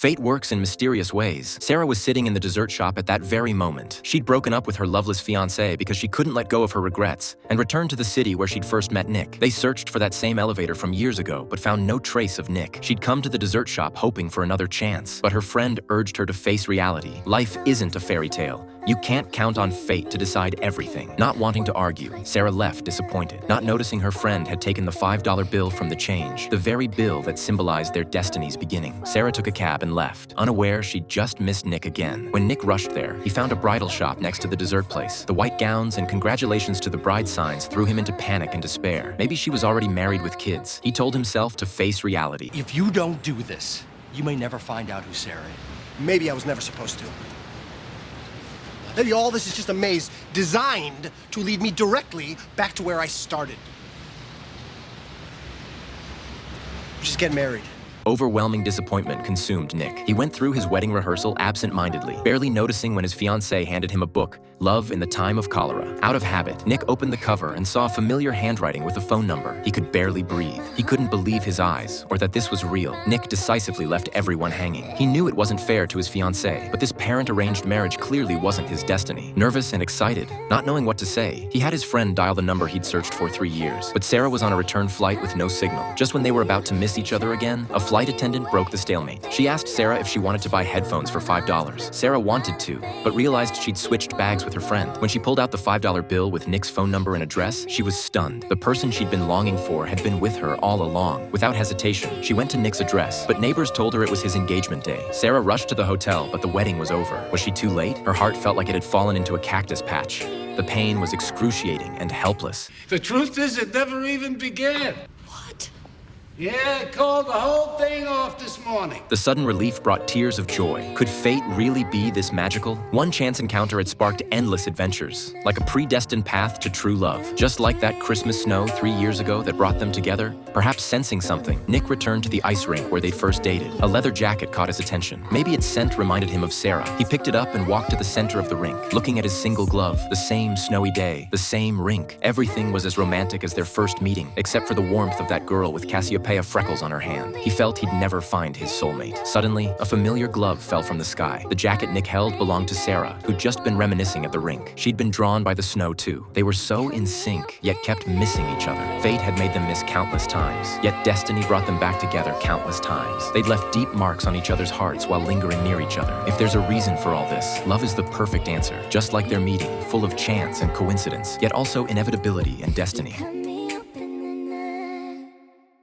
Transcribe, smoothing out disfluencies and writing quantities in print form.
Fate works in mysterious ways. Sarah was sitting in the dessert shop at that very moment. She'd broken up with her loveless fiancé because she couldn't let go of her regrets and returned to the city where she'd first met Nick. They searched for that same elevator from years ago but found no trace of Nick. She'd come to the dessert shop hoping for another chance, but her friend urged her to face reality. Life isn't a fairy tale. You can't count on fate to decide everything. Not wanting to argue, Sarah left disappointed, not noticing her friend had taken the $5 bill from the change, the very bill that symbolized their destiny's beginning. Sarah took a cab and left, unaware she'd just missed Nick again. When Nick rushed there, he found a bridal shop next to the dessert place. The white gowns and congratulations to the bride signs threw him into panic and despair. Maybe she was already married with kids. He told himself to face reality. If you don't do this, you may never find out who Sarah is. Maybe I was never supposed to. Maybe all this is just a maze designed to lead me directly back to where I started. Just get married. Overwhelming disappointment consumed Nick. He went through his wedding rehearsal absent-mindedly, barely noticing when his fiancée handed him a book, Love in the Time of Cholera. Out of habit, Nick opened the cover and saw familiar handwriting with a phone number. He could barely breathe. He couldn't believe his eyes, or that this was real. Nick decisively left everyone hanging. He knew it wasn't fair to his fiancée, but this parent-arranged marriage clearly wasn't his destiny. Nervous and excited, not knowing what to say, he had his friend dial the number he'd searched for 3 years. But Sarah was on a return flight with no signal. Just when they were about to miss each other again, a flight attendant broke the stalemate. She asked Sarah if she wanted to buy headphones for $5. Sarah wanted to, but realized she'd switched bags with her friend. When she pulled out the $5 bill with Nick's phone number and address, she was stunned. The person she'd been longing for had been with her all along. Without hesitation, she went to Nick's address, but neighbors told her it was his engagement day. Sarah rushed to the hotel, but the wedding was over. Was she too late? Her heart felt like it had fallen into a cactus patch. The pain was excruciating and helpless. The truth is, it never even began. What? Yeah, I called the whole thing off this morning. The sudden relief brought tears of joy. Could fate really be this magical? One chance encounter had sparked endless adventures, like a predestined path to true love. Just like that Christmas snow 3 years ago that brought them together, perhaps sensing something, Nick returned to the ice rink where they'd first dated. A leather jacket caught his attention. Maybe its scent reminded him of Sarah. He picked it up and walked to the center of the rink, looking at his single glove. The same snowy day, the same rink. Everything was as romantic as their first meeting, except for the warmth of that girl with Cassiopeia freckles on her hand. He felt he'd never find his soulmate. Suddenly, a familiar glove fell from the sky. The jacket Nick held belonged to Sarah, who'd just been reminiscing at the rink. She'd been drawn by the snow too. They were so in sync, yet kept missing each other. Fate had made them miss countless times, yet destiny brought them back together countless times. They'd left deep marks on each other's hearts while lingering near each other. If there's a reason for all this, love is the perfect answer. Just like their meeting, full of chance and coincidence, yet also inevitability and destiny.